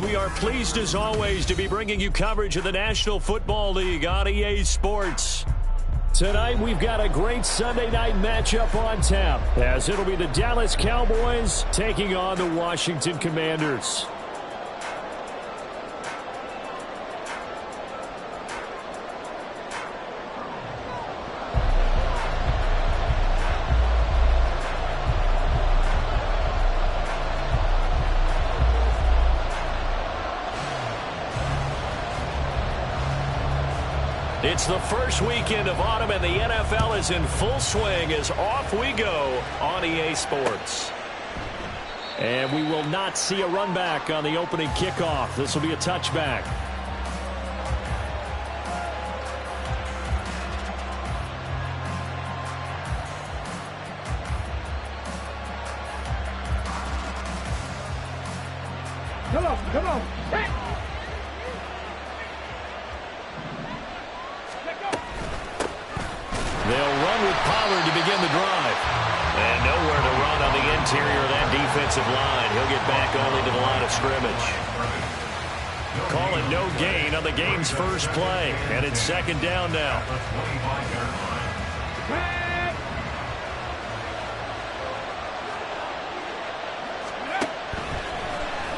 We are pleased, as always, to be bringing you coverage of the National Football League on EA Sports. Tonight, we've got a great Sunday night matchup on tap, as it'll be the Dallas Cowboys taking on the Washington Commanders. It's the first weekend of autumn, and the NFL is in full swing as off we go on EA Sports. And we will not see a run back on the opening kickoff. This will be a touchback. Come on. Hey. They'll run with Pollard to begin the drive. And nowhere to run on the interior of that defensive line. He'll get back only to the line of scrimmage. Call it no gain on the game's first play. And it's second down now.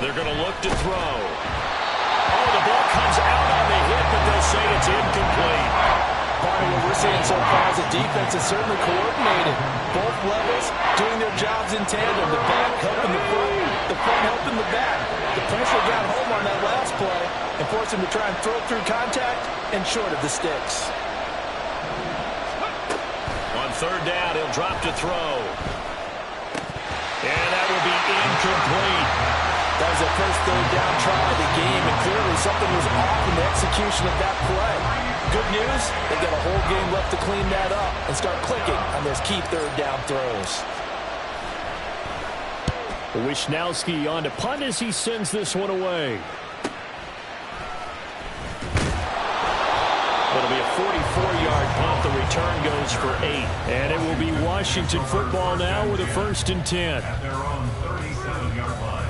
They're going to look to throw. Oh, the ball comes out on the hit, but they'll say it's incomplete. Part of what we're seeing so far is the defense is certainly coordinated. Both levels doing their jobs in tandem. The back helping the front helping the back. The pressure got home on that last play and forced him to try and throw through contact and short of the sticks. On third down, he'll drop to throw. And that will be incomplete. That was the first third down try of the game, and clearly something was off in the execution of that play. Good news, they've got a whole game left to clean that up and start clicking on those key third down throws. Wishnowski on to punt as he sends this one away. It'll be a 44-yard punt. The return goes for 8. And it will be Washington football now with a 1st and 10. At their own 37-yard line.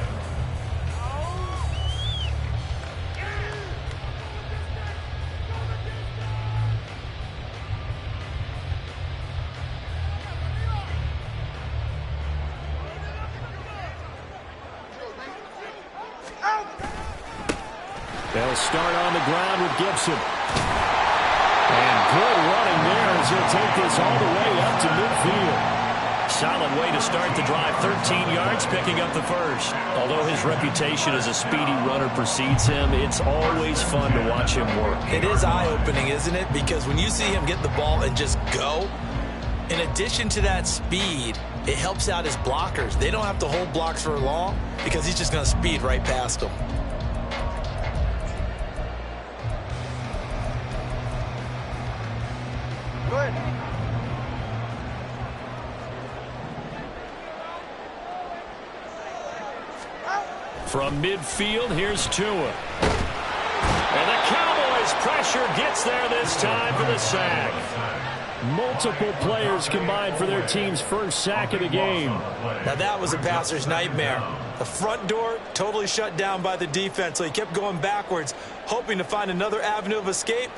They'll start on the ground with Gibson. And good running there as he'll take this all the way up to midfield. Solid way to start the drive. 13 yards, picking up the first. Although his reputation as a speedy runner precedes him, it's always fun to watch him work. It is eye-opening, isn't it? Because when you see him get the ball and just go, in addition to that speed, it helps out his blockers. They don't have to hold blocks for long because he's just going to speed right past them. Go ahead. From midfield, here's Tua. And the Cowboys' pressure gets there this time for the sack. Multiple players combined for their team's first sack of the game. Now that was a passer's nightmare. The front door totally shut down by the defense, so he kept going backwards, hoping to find another avenue of escape.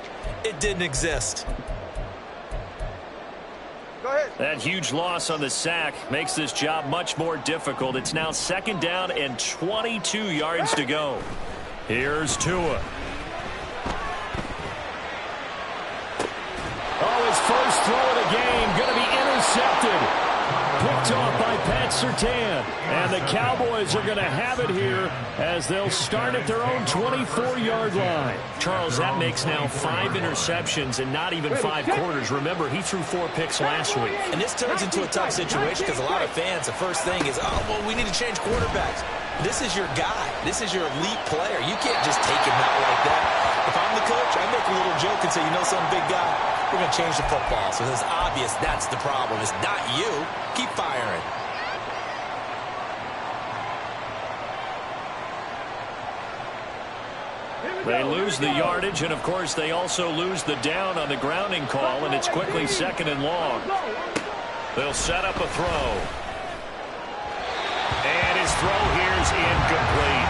It didn't exist. Go ahead. That huge loss on the sack makes this job much more difficult. It's now 2nd down and 22 yards to go. Here's Tua. Oh, his first throw of the game going to be intercepted. Picked off by Pat Surtain. And the Cowboys are going to have it here as they'll start at their own 24-yard line. Charles, that makes now 5 interceptions and not even 5 quarters. Remember, he threw 4 picks last week. And this turns into a tough situation because a lot of fans, the first thing is, oh, well, we need to change quarterbacks. This is your guy. This is your elite player. You can't just take him out like that. If I'm the coach, I make a little joke and say, you know something, big guy? We're going to change the football. So it's obvious that's the problem. It's not you. Keep firing. They lose the yardage, and, of course, they also lose the down on the grounding call, and it's quickly 2nd and long. They'll set up a throw. And his throw here's incomplete.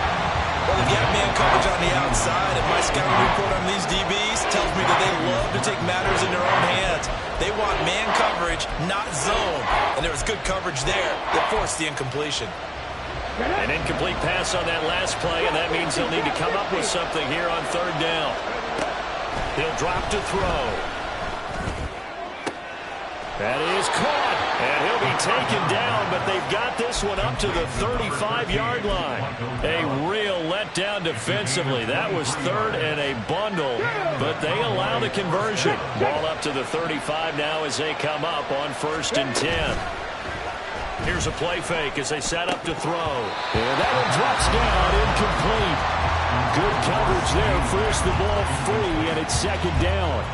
Well, they've got man coverage on the outside, and my scouting report on these DBs tells me that they love to take matters in their own hands. They want man coverage, not zone. And there was good coverage there that forced the incompletion. An incomplete pass on that last play, and that means he'll need to come up with something here on 3rd down. He'll drop to throw. That is caught, and he'll be taken down, but they've got this one up to the 35-yard line. A real letdown defensively. That was 3rd and a bundle, but they allow the conversion. Ball up to the 35 now as they come up on 1st and 10. Here's a play fake as they set up to throw. And that one drops down, incomplete. Good coverage there, forced the ball free, and it's 2nd down.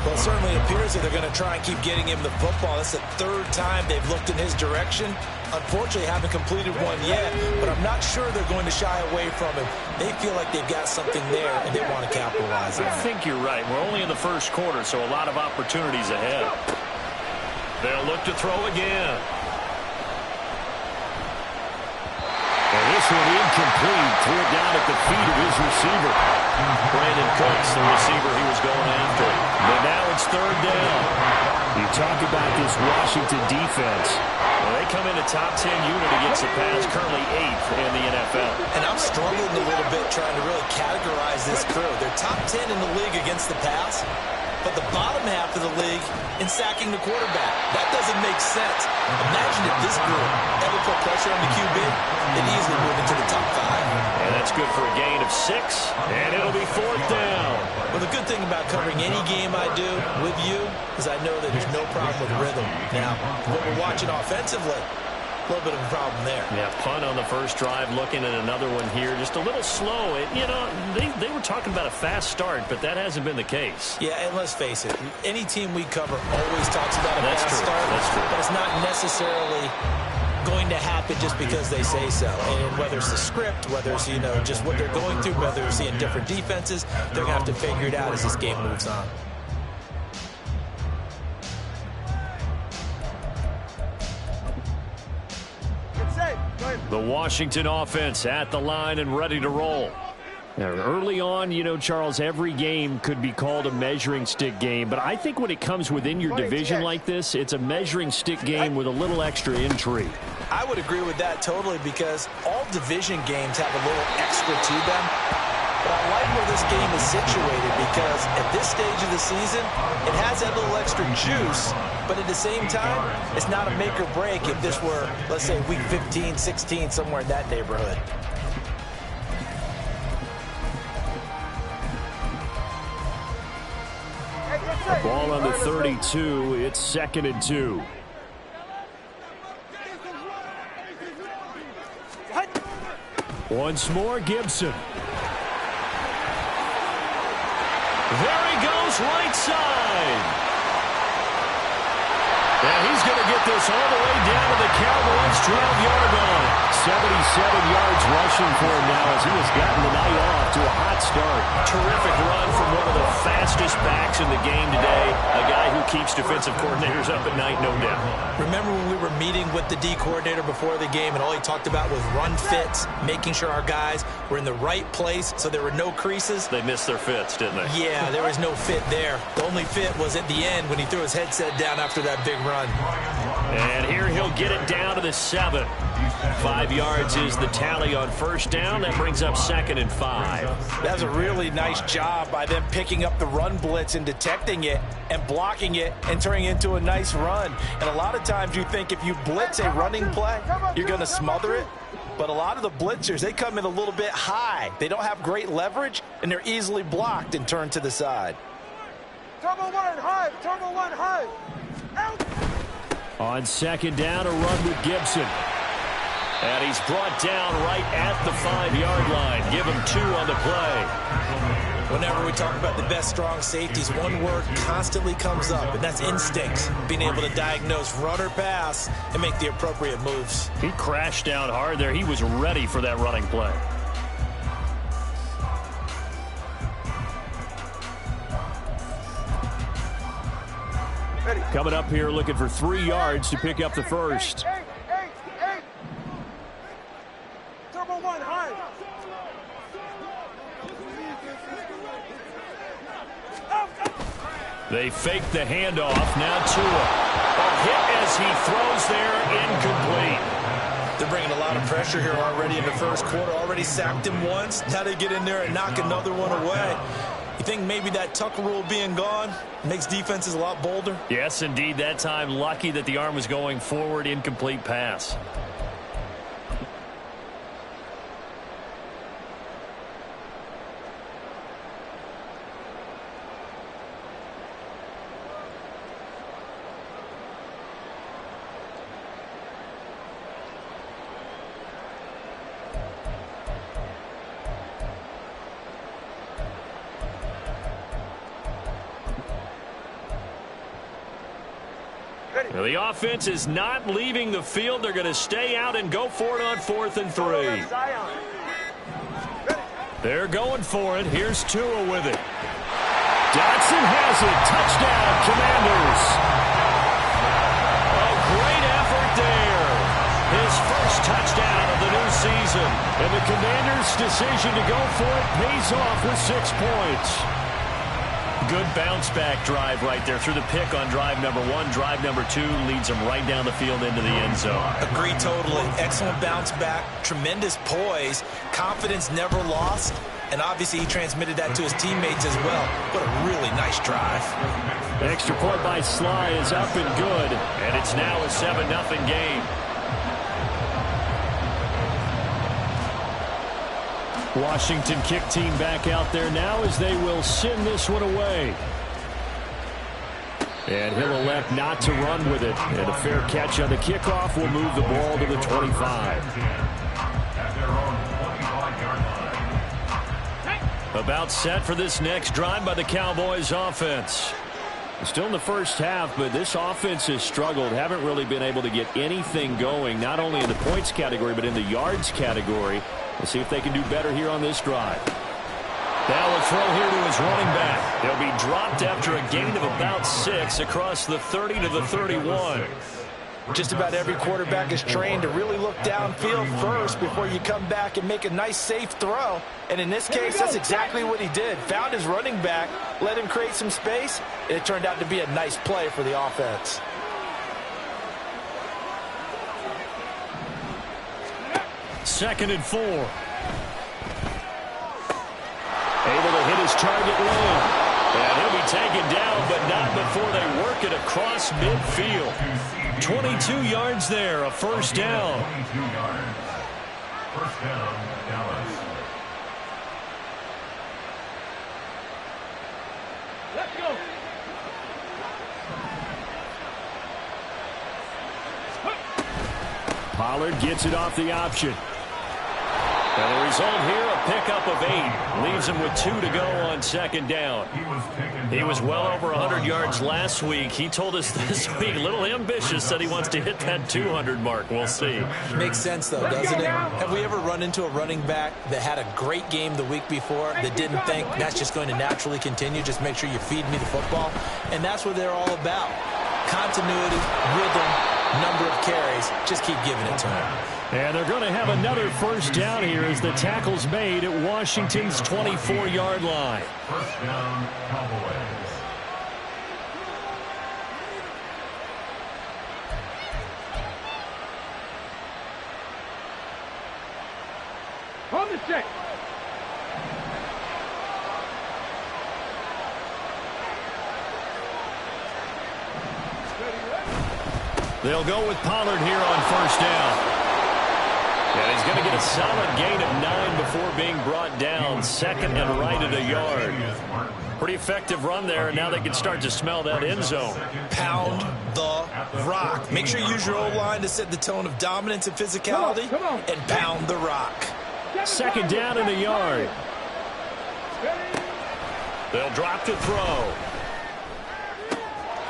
Well, it certainly appears that they're going to try and keep getting him the football. That's the 3rd time they've looked in his direction. Unfortunately, haven't completed one yet, but I'm not sure they're going to shy away from him. They feel like they've got something there, and they want to capitalize on it. I think you're right. We're only in the 1st quarter, so a lot of opportunities ahead. They'll look to throw again. And this one incomplete. Threw it down at the feet of his receiver. Brandon Cooks, the receiver he was going after. But now it's 3rd down. You talk about this Washington defense. Well, they come in a top 10 unit against the pass, currently 8th in the NFL. And I'm struggling a little bit trying to really categorize this crew. They're top 10 in the league against the pass, but the bottom half of the league in sacking the quarterback. That doesn't make sense. Imagine if this group ever put pressure on the QB, they'd easily move into the top 5. And that's good for a gain of 6, and it'll be 4th down. Well, the good thing about covering any game I do with you is I know that there's no problem with rhythm. Now, what we're watching offensively, a little bit of a problem there. Yeah, punt on the first drive, looking at another one here. Just a little slow. They were talking about a fast start, but that hasn't been the case. Yeah, and let's face it, any team we cover always talks about a fast start. That's true. But it's not necessarily going to happen just because they say so. And whether it's the script, whether it's, just what they're going through, whether they're seeing different defenses, they're going to have to figure it out as this game moves on. The Washington offense at the line and ready to roll. Now, early on, Charles, every game could be called a measuring stick game. But I think when it comes within your division like this, it's a measuring stick game with a little extra intrigue. I would agree with that totally because all division games have a little extra to them. But I like where this game is situated because at this stage of the season, it has that little extra juice, but at the same time, it's not a make or break if this were, let's say, week 15, 16, somewhere in that neighborhood. Ball on the 32. It's 2nd and 2. Once more, Gibson. There he goes, right side. And he's going to get this all the way down to the Cowboys' 12-yard line. 77 yards rushing for him now as he has gotten the night off to a hot start. Terrific run from one of the fastest backs in the game today. A guy who keeps defensive coordinators up at night, no doubt. Remember when we were meeting with the D coordinator before the game and all he talked about was run fits, making sure our guys were in the right place so there were no creases? They missed their fits, didn't they? Yeah, there was no fit there. The only fit was at the end when he threw his headset down after that big run. And here he'll get it down to the 7. 5 yards is the tally on first down. That brings up 2nd and 5. That was a really nice job by them picking up the run blitz and detecting it and blocking it and turning it into a nice run. And a lot of times you think if you blitz a running play, you're going to smother it. But a lot of the blitzers, they come in a little bit high. They don't have great leverage, and they're easily blocked and turned to the side. Turbo 1 high. Turbo 1 high. Out. On 2nd down, a run with Gibson. And he's brought down right at the 5-yard line. Give him 2 on the play. Whenever we talk about the best strong safeties, one word constantly comes up, and that's instinct. Being able to diagnose run or pass and make the appropriate moves. He crashed down hard there. He was ready for that running play. Coming up here looking for 3 yards to pick up the first. Turbo 1 high. They fake the handoff. Now Tua. A hit as he throws there, incomplete. They're bringing a lot of pressure here already in the first quarter. Already sacked him once. Now they get in there and knock another one away. You think maybe that tuck rule being gone makes defenses a lot bolder? Yes, indeed. That time, lucky that the arm was going forward. Incomplete pass. Now, the offense is not leaving the field. They're going to stay out and go for it on 4th and 3. They're going for it. Here's Tua with it. Dotson has it. Touchdown, Commanders. A great effort there. His first touchdown of the new season. And the Commanders' decision to go for it pays off with 6 points. Good bounce-back drive right there. Through the pick on drive number 1. Drive number 2 leads them right down the field into the end zone. Agree totally. Excellent bounce back. Tremendous poise. Confidence never lost. And obviously he transmitted that to his teammates as well. What a really nice drive. Extra point by Sly is up and good. And it's now a 7-0 game. Washington kick team back out there now as they will send this one away. And he'll elect not to run with it. And a fair catch on the kickoff will move the ball to the 25. About set for this next drive by the Cowboys offense. Still in the first half, but this offense has struggled. Haven't really been able to get anything going, not only in the points category, but in the yards category. We'll see if they can do better here on this drive. Now a throw here to his running back. He'll be dropped after a gain of about 6 across the 30 to the 31. Just about every quarterback is trained to really look downfield first before you come back and make a nice, safe throw. And in this case, that's exactly what he did. Found his running back, let him create some space, and it turned out to be a nice play for the offense. Able to hit his target lane. And he'll be taken down, but not before they work it across midfield. 22 yards there, a first down. 22 yards. First down, Dallas. Let's go. Pollard gets it off the option. And the result here, a pickup of 8. Leaves him with 2 to go on second down. He was well over 100 yards last week. He told us this week, a little ambitious, that he wants to hit that 200 mark. We'll see. Makes sense, though, doesn't it? Have we ever run into a running back that had a great game the week before that didn't think that's just going to naturally continue? Just make sure you feed me the football. And that's what they're all about. Continuity, rhythm, number of carries. Just keep giving it to him. And they're going to have another first down here as the tackle's made at Washington's 24-yard line. First down, Cowboys. On the check. They'll go with Pollard here on first down. And he's going to get a solid gain of 9 before being brought down. Second and right at a yard. Pretty effective run there, and now they can start to smell that end zone. Pound the rock. Make sure you use your O-line to set the tone of dominance and physicality, and pound the rock. Second down and a yard. They'll drop to throw.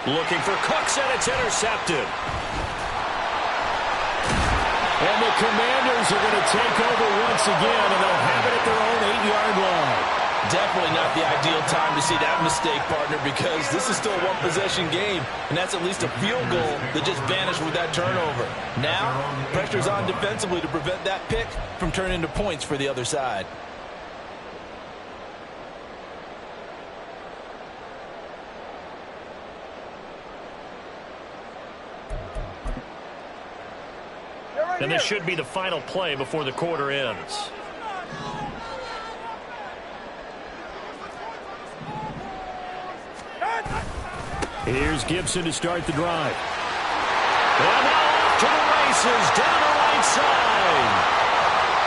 Looking for Cooks, and it's intercepted. And the Commanders are going to take over once again, and they'll have it at their own 8-yard line. Definitely not the ideal time to see that mistake, partner, because this is still a one-possession game, and that's at least a field goal that just vanished with that turnover. Now, pressure's on defensively to prevent that pick from turning into points for the other side. And this should be the final play before the quarter ends. Here's Gibson to start the drive. And now off to the races, down the right side.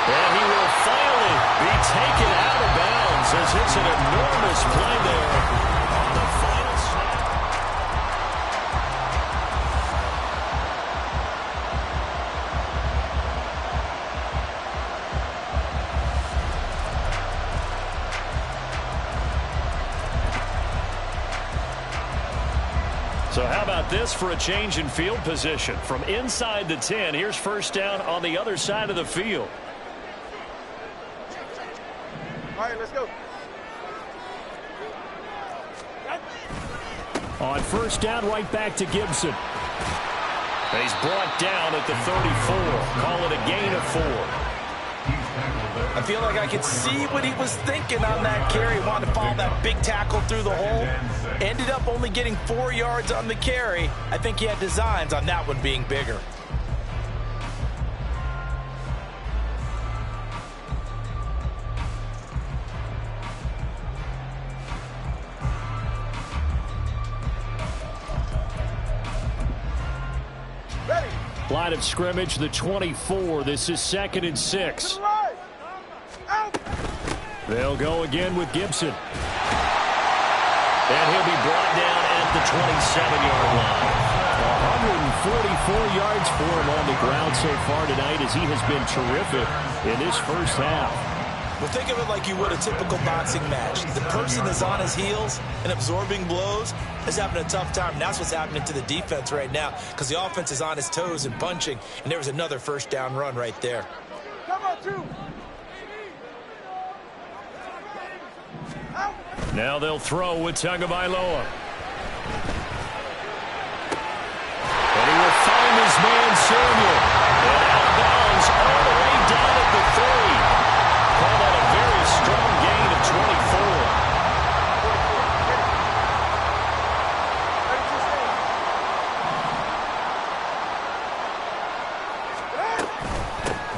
And he will finally be taken out of bounds as it's an enormous play there on the final snap. So how about this for a change in field position? From inside the 10, here's first down on the other side of the field. All right, let's go. On first down, right back to Gibson. And he's brought down at the 34. Call it a gain of 4. I feel like I could see what he was thinking on that carry. Wanted to follow that big tackle through the hole. Ended up only getting 4 yards on the carry. I think he had designs on that one being bigger. Ready. Line of scrimmage, the 24. This is 2nd and 6. Right. Out. They'll go again with Gibson. And he'll be brought down at the 27-yard line. 144 yards for him on the ground so far tonight as he has been terrific in this first half. Well, think of it like you would a typical boxing match. The person is on his heels and absorbing blows is having a tough time. And that's what's happening to the defense right now because the offense is on his toes and punching. And there was another first down run right there. Come on, 2. Out. Now they'll throw with Tagovailoa. And he will find his man Samuel. And out of bounds all the way down at the 3. Call that a very strong gain of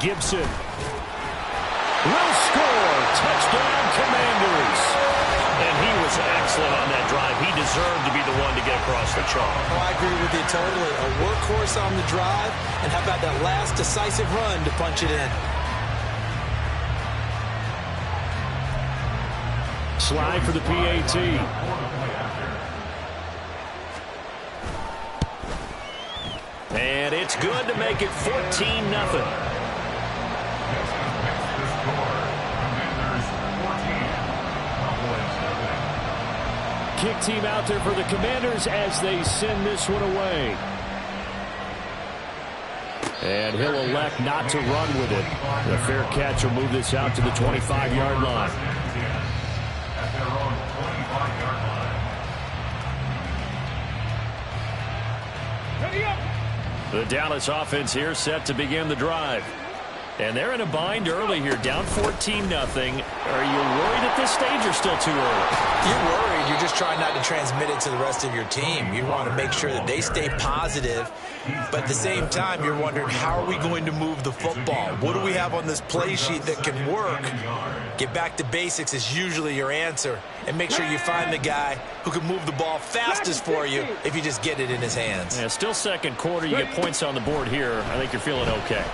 24. Gibson. will score. Touchdown, Commanders. And he was excellent on that drive. He deserved to be the one to get across the chalk. Oh, I agree with you totally. A workhorse on the drive, and how about that last decisive run to punch it in? Slide for the PAT. And it's good to make it 14-0. Kick team out there for the Commanders as they send this one away. And he'll elect not to run with it. The fair catch will move this out to the 25-yard line. At their own 25-yard line. The Dallas offense here set to begin the drive. And they're in a bind early here, down 14-0. Are you worried at this stage or still too early? You're worried. You're just trying not to transmit it to the rest of your team. You want to make sure that they stay positive. But at the same time, you're wondering, how are we going to move the football? What do we have on this play sheet that can work? Get back to basics is usually your answer. And make sure you find the guy who can move the ball fastest for you if you just get it in his hands. Yeah, still second quarter. You get points on the board here. I think you're feeling okay.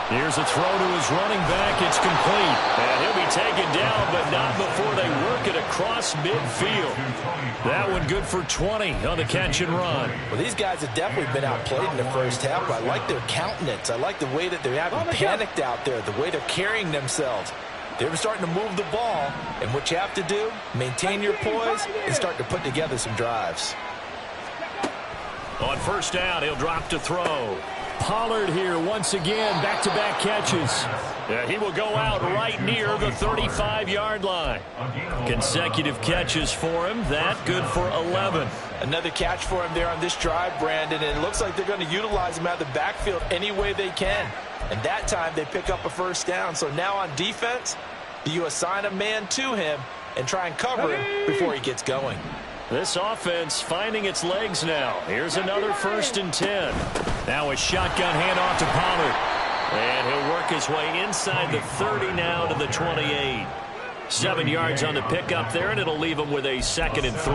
Here's a throw to his running back. It's complete. And he'll be taken down, but not before they work it across midfield. That one good for 20 on the catch and run. Well, these guys have definitely been outplayed in the first half, but I like their countenance. I like the way that they haven't panicked out there, the way they're carrying themselves. They're starting to move the ball, and what you have to do, maintain your poise and start to put together some drives. On first down, he'll drop to throw. Pollard here once again, back-to-back catches. He will go out right near the 35-yard line. Consecutive catches for him. That good for 11. Another catch for him there on this drive, Brandon, and it looks like they're going to utilize him out of the backfield any way they can. And that time they pick up a first down. So now on defense, you assign a man to him and try and cover him before he gets going. This offense finding its legs now. Here's another 1st and 10. Now a shotgun handoff to Pollard. And he'll work his way inside the 30 now to the 28. 7 yards on the pickup there, and it'll leave him with a 2nd and 3.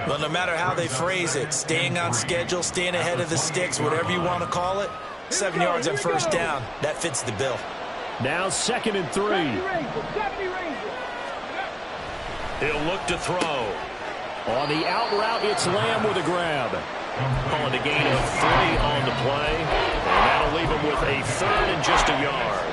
Well, no matter how they phrase it, staying on schedule, staying ahead of the sticks, whatever you want to call it, 7 yards on first down, that fits the bill. Now 2nd and 3. He'll look to throw. On the out route, it's Lamb with a grab. Calling a gain of 3 on the play. And that'll leave him with a 3rd and just a yard.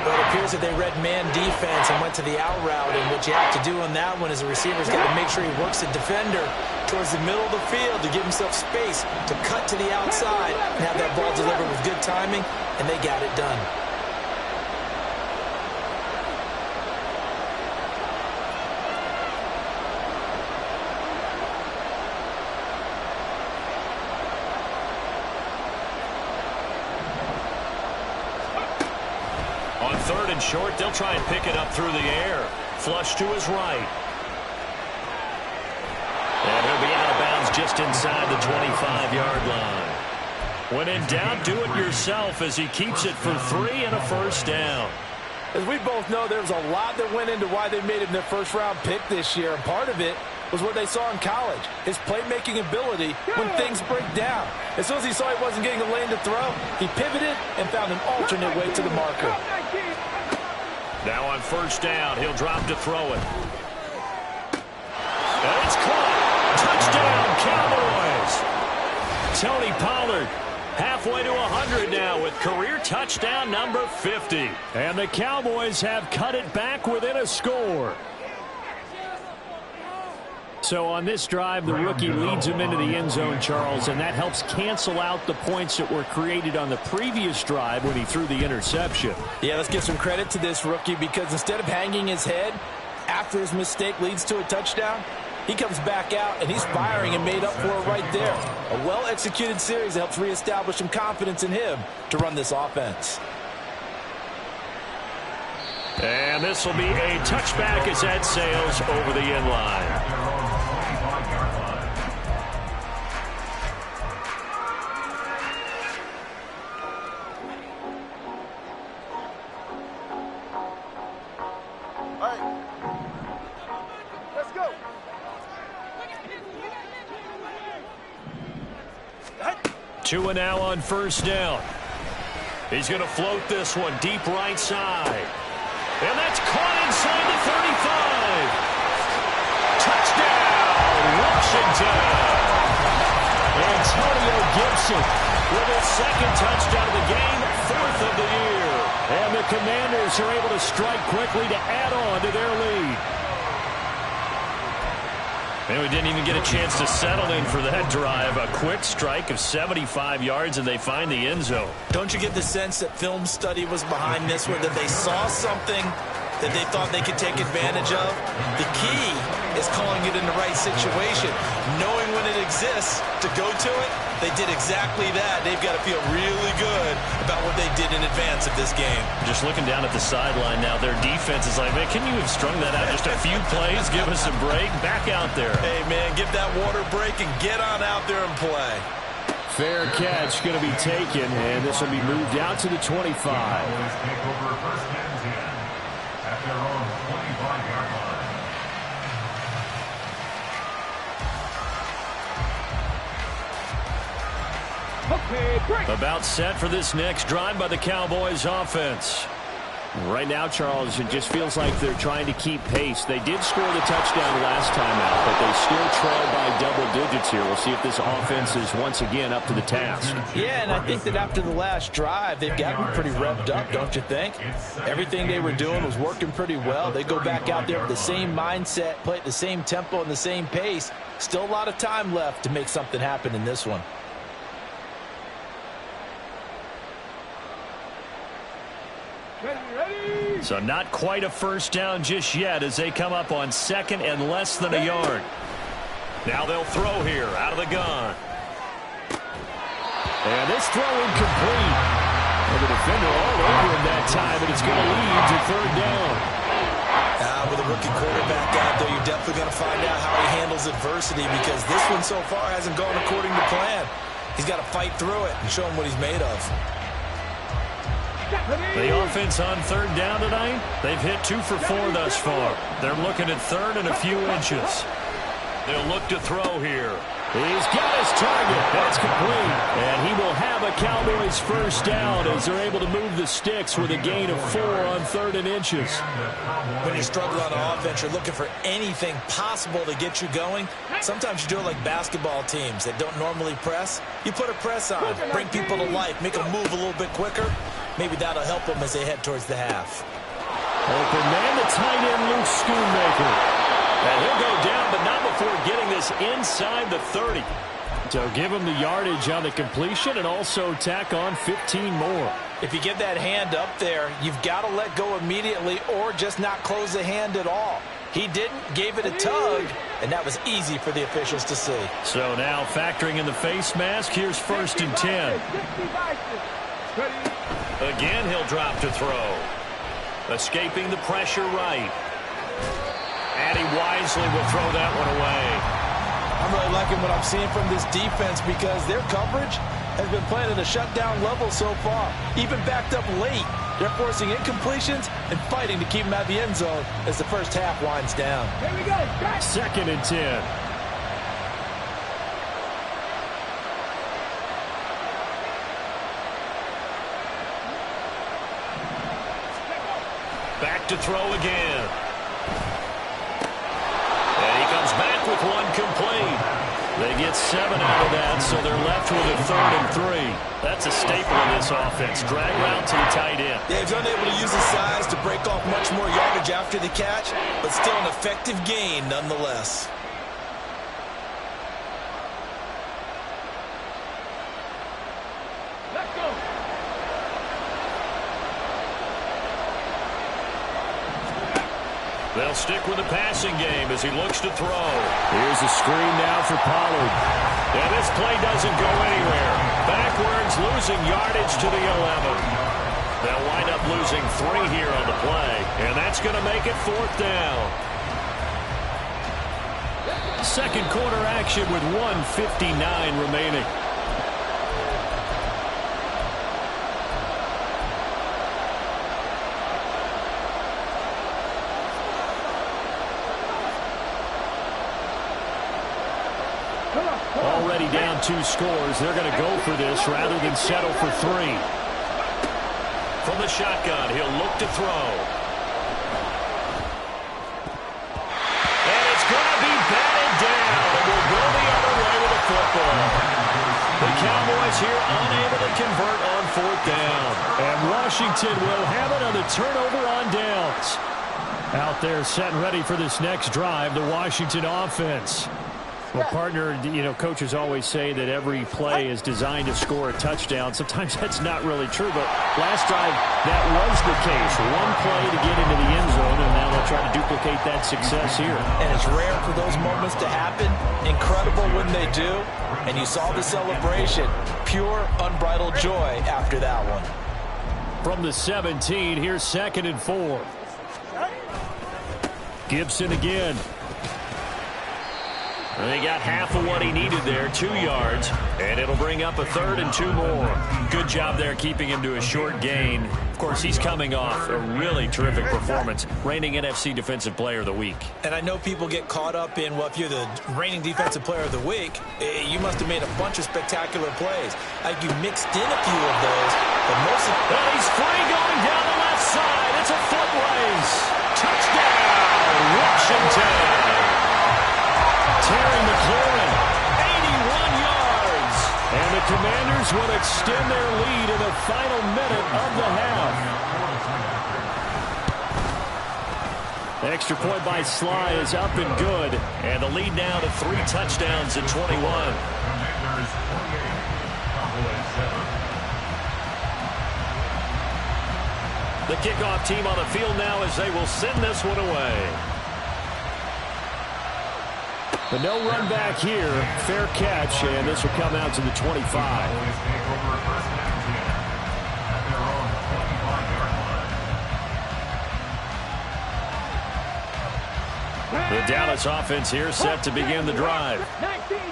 Well, it appears that they read man defense and went to the out route. And what you have to do on that one is the receiver's got to make sure he works the defender towards the middle of the field to give himself space to cut to the outside and have that ball delivered with good timing. And they got it done. On 3rd and short, they'll try and pick it up through the air. Flush to his right. And he'll be out of bounds just inside the 25-yard line. When in doubt, do it yourself as he keeps it for 3 and a first down. As we both know, there was a lot that went into why they made him their first-round pick this year, and part of it was what they saw in college, his playmaking ability when things break down. As soon as he saw he wasn't getting a lane to throw, he pivoted and found an alternate way to the marker. Now on first down, he'll drop to throw it. And it's caught. Touchdown, Cowboys. Tony Pollard halfway to 100 now with career touchdown number 50. And the Cowboys have cut it back within a score. So on this drive, the rookie leads him into the end zone, Charles, and that helps cancel out the points that were created on the previous drive when he threw the interception. Yeah, let's give some credit to this rookie because instead of hanging his head after his mistake leads to a touchdown, he comes back out and he's firing and made up for it right there. A well-executed series that helps reestablish some confidence in him to run this offense. And this will be a touchback as that sails over the end line. 2 now on first down. He's going to float this one deep right side. And that's caught inside the 35. Touchdown, Washington. Antonio Gibson with his second touchdown of the game, 4th of the year. And the Commanders are able to strike quickly to add on to their lead. And we didn't even get a chance to settle in for that drive. A quick strike of 75 yards, and they find the end zone. Don't you get the sense that film study was behind this one, that they saw something that they thought they could take advantage of? The key is calling it in the right situation, knowing when it exists to go to it. They did exactly that. They've got to feel really good about what they did in advance of this game. Just looking down at the sideline now, their defense is like, man, can you have strung that out just a few plays? Give us a break. Back out there. Hey, man, give that water break and get on out there and play. Fair catch going to be taken, and this will be moved out to the 25. Cowboys take over first and 10 at their own 25-yard line. About set for this next drive by the Cowboys offense. Right now, Charles, it just feels like they're trying to keep pace. They did score the touchdown last time out, but they still trail by double digits here. We'll see if this offense is once again up to the task. Yeah, and I think that after the last drive, they've gotten pretty revved up, don't you think? Everything they were doing was working pretty well. They go back out there with the same mindset, play at the same tempo and the same pace. Still a lot of time left to make something happen in this one. So not quite a first down just yet as they come up on second and less than a yard. Now they'll throw here out of the gun. And this throw incomplete. And the defender all over him that time, and it's going to lead to third down. With a rookie quarterback out there, you're definitely going to find out how he handles adversity, because this one so far hasn't gone according to plan. He's got to fight through it and show him what he's made of. The offense on third down tonight, they've hit 2 for 4 thus far. They're looking at third and a few inches. They'll look to throw here. He's got his target. That's complete. And he will have a Cowboys first down as they're able to move the sticks with a gain of 4 on third and inches. When you struggle on offense, you're looking for anything possible to get you going. Sometimes you do it like basketball teams that don't normally press. You put a press on, bring people to life, make them move a little bit quicker. Maybe that'll help them as they head towards the half. Open man, the tight end, Luke Schoonmaker. And he'll go down, but not before getting this inside the 30. So give him the yardage on the completion and also tack on 15 more. If you get that hand up there, you've got to let go immediately or just not close the hand at all. He didn't, gave it a tug, and that was easy for the officials to see. So now factoring in the face mask, here's first and 10. Again, he'll drop to throw. Escaping the pressure right. And he wisely will throw that one away. I'm really liking what I'm seeing from this defense because their coverage has been playing at a shutdown level so far. Even backed up late, they're forcing incompletions and fighting to keep them out of the end zone as the first half winds down. Here we go. Second and 10. Back to throw again. And he comes back with one complete. They get 7 out of that, so they're left with a 3rd and 3. That's a staple in this offense. Drag route to the tight end. Yeah, he's unable to use his size to break off much more yardage after the catch, but still an effective gain nonetheless. Let's go. They'll stick with the passing game as he looks to throw. Here's a screen now for Pollard. And this play doesn't go anywhere. Backwards, losing yardage to the 11. They'll wind up losing 3 here on the play. And that's going to make it 4th down. Second quarter action with 1:59 remaining. already down 2 scores. They're going to go for this rather than settle for 3. From the shotgun, he'll look to throw. And it's going to be batted down. And will go the other way with the football. The Cowboys here unable to convert on 4th down. And Washington will have it on the turnover on downs. Out there set and ready for this next drive, the Washington offense. Well, partner, coaches always say that every play is designed to score a touchdown. Sometimes that's not really true, but last drive, that was the case. One play to get into the end zone, and now they'll try to duplicate that success here. And it's rare for those moments to happen. Incredible when they do. And you saw the celebration. Pure, unbridled joy after that one. From the 17, here's 2nd and 4. Gibson again. And they got half of what he needed there, 2 yards. And it'll bring up a 3rd and 2 more. Good job there keeping him to a short gain. Of course, he's coming off a really terrific performance, reigning NFC Defensive Player of the Week. And I know people get caught up in, well, if you're the reigning Defensive Player of the Week, you must have made a bunch of spectacular plays. Like you mixed in a few of those, but most of them. And he's free going down the left side. It's a foot race. Touchdown, Washington. Terry McLaurin, 81 yards. And the Commanders will extend their lead in the final minute of the half. The extra point by Sly is up and good. And the lead now to 3 touchdowns at 21. Commanders 28, Cowboys 7. The kickoff team on the field now as they will send this one away. But no run back here. Fair catch, and this will come out to the 25. Cowboys take over 1st and 10 at their own 25-yard line. The Dallas offense here set to begin the drive.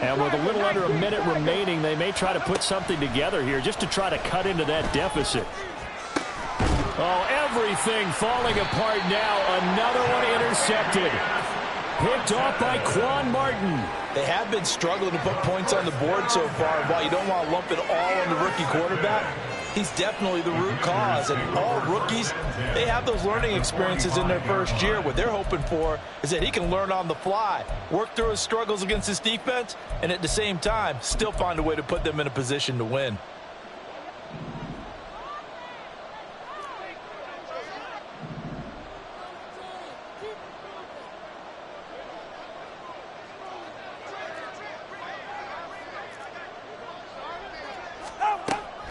And with a little under a minute remaining, they may try to put something together here just to try to cut into that deficit. Oh, everything falling apart now. Another one intercepted. Picked off by Quan Martin. They have been struggling to put points on the board so far. While you don't want to lump it all on the rookie quarterback, he's definitely the root cause. And all rookies, they have those learning experiences in their first year. What they're hoping for is that he can learn on the fly, work through his struggles against his defense, and at the same time, still find a way to put them in a position to win.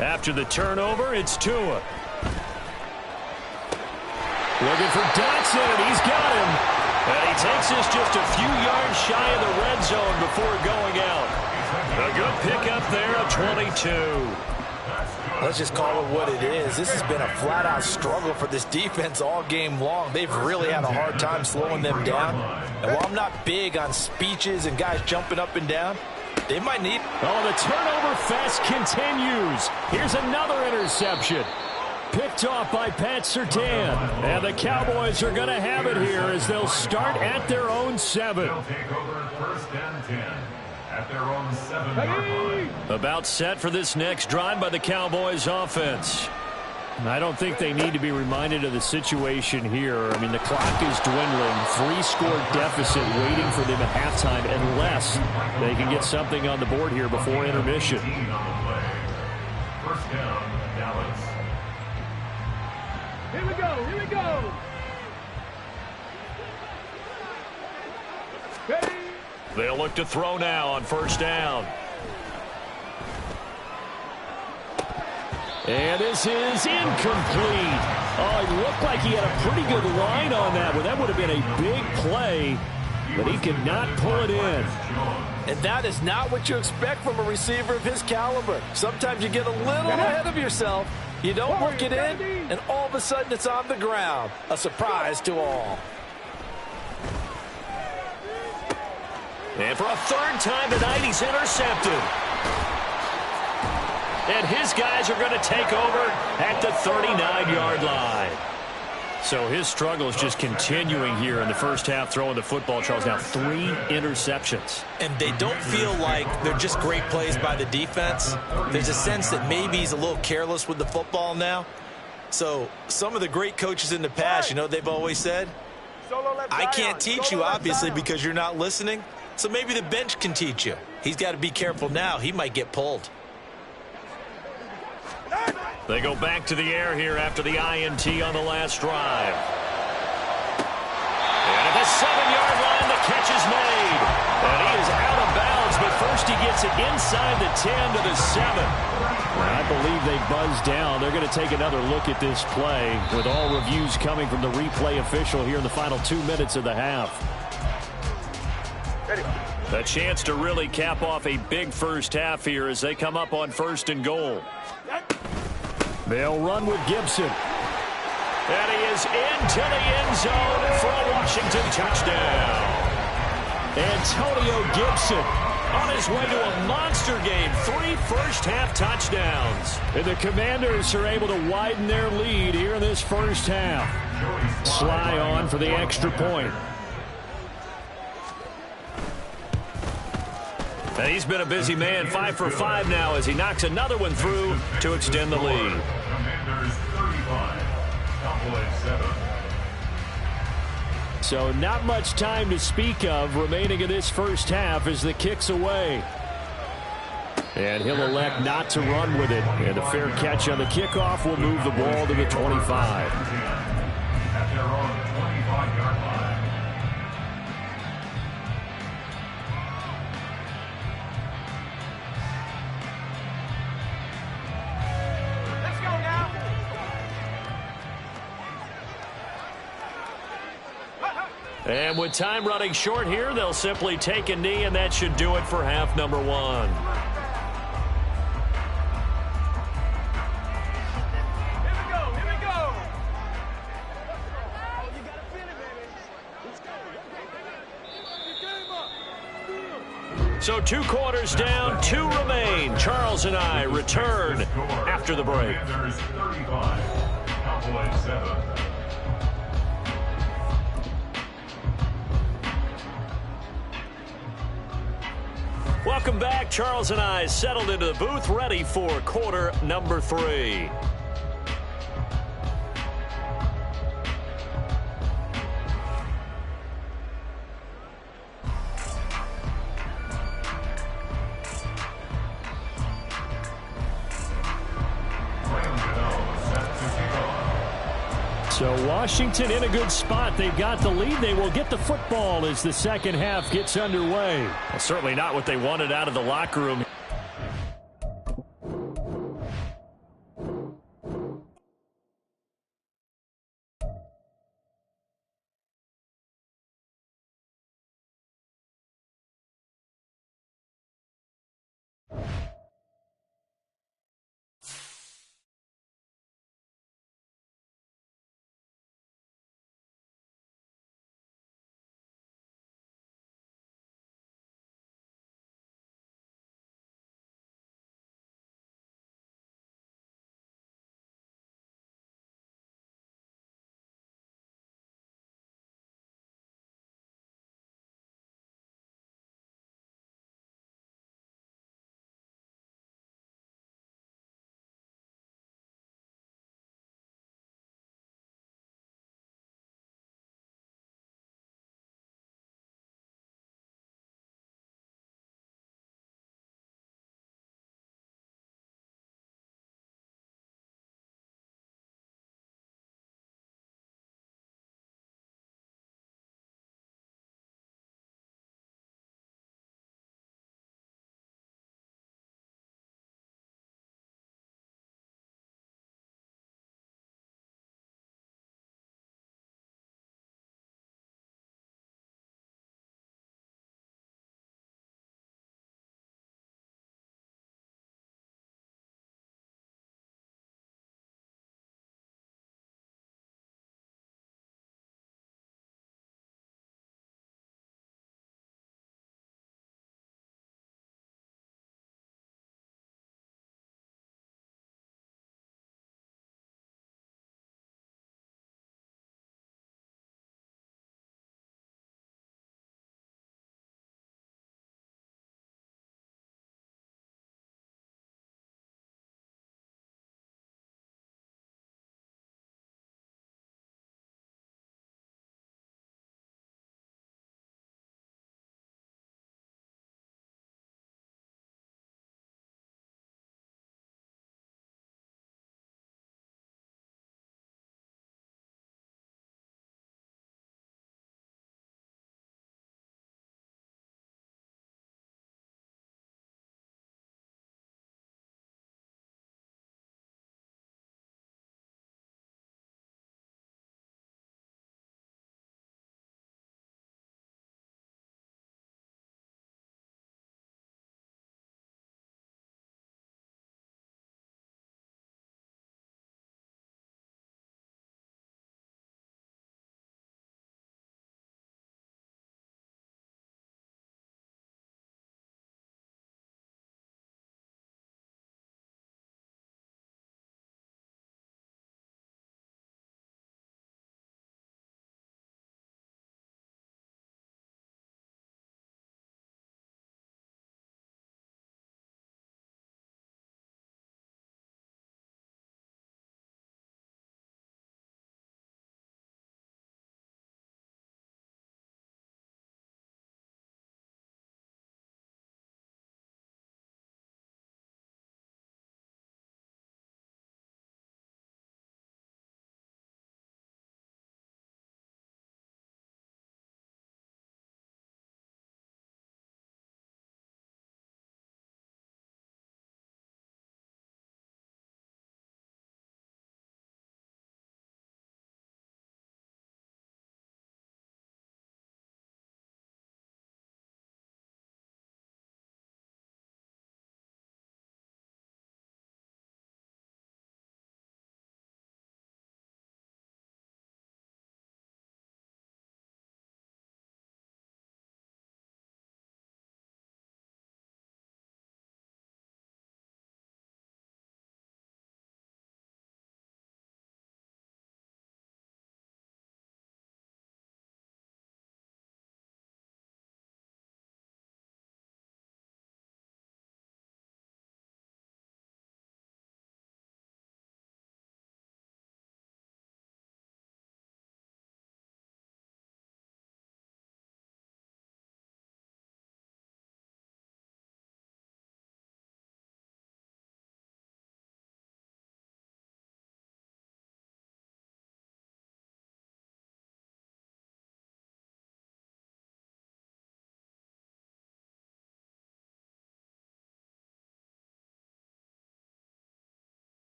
After the turnover, it's Tua. Looking for Dotson, and he's got him. And he takes this just a few yards shy of the red zone before going out. A good pickup there of 22. Let's just call it what it is. This has been a flat-out struggle for this defense all game long. They've really had a hard time slowing them down. And while I'm not big on speeches and guys jumping up and down, they might need. Oh, the turnover fest continues. Here's another interception. Picked off by Pat Surtain. And the Cowboys are going to have it here as they'll start at their own 7. They'll take over 1st and 10 at their own 7-yard line. About set for this next drive by the Cowboys offense. I don't think they need to be reminded of the situation here. I mean, the clock is dwindling. 3-score deficit waiting for them at halftime unless they can get something on the board here before intermission. 15 on the play. 1st down, Dallas. Here we go, here we go. Ready? They'll look to throw now on 1st down. And this is incomplete. Oh, it looked like he had a pretty good line on that one. That would have been a big play, but he could not pull it in. And that is not what you expect from a receiver of his caliber. Sometimes you get a little ahead of yourself. You don't look it in, and all of a sudden it's on the ground. A surprise to all. And for a 3rd time tonight, he's intercepted. And his guys are going to take over at the 39-yard line. So his struggle is just continuing here in the first half, throwing the football. Charles, now 3 interceptions. And they don't feel like they're just great plays by the defense. There's a sense that maybe he's a little careless with the football now. So some of the great coaches in the past, you know, they've always said, I can't teach you, obviously, because you're not listening. So maybe the bench can teach you. He's got to be careful now. He might get pulled. They go back to the air here after the INT on the last drive. And at the 7-yard line, the catch is made. And he is out of bounds, but first he gets it inside the 10 to the 7. And I believe they buzzed down. They're going to take another look at this play with all reviews coming from the replay official here in the final 2 minutes of the half. A chance to really cap off a big first half here as they come up on 1st and goal. They'll run with Gibson. And he is into the end zone for a Washington touchdown. Antonio Gibson on his way to a monster game. 3 first-half touchdowns. And the Commanders are able to widen their lead here in this first half. Sly on for the extra point. And he's been a busy man, 5 for 5 now as he knocks another one through to extend the lead. Commanders 35, Cowboys 7. So not much time to speak of remaining in this first half as the kick's away. And he'll elect not to run with it. And a fair catch on the kickoff will move the ball to the 25. At their own 25-yard line. And with time running short here, they'll simply take a knee, and that should do it for half number 1. So 2 quarters down, 2 remain. Charles and I return after the break. Commanders 35, Cowboys 7. Welcome back. Charles and I settled into the booth, ready for quarter number 3. So Washington in a good spot. They've got the lead. They will get the football as the second half gets underway. Well, certainly not what they wanted out of the locker room.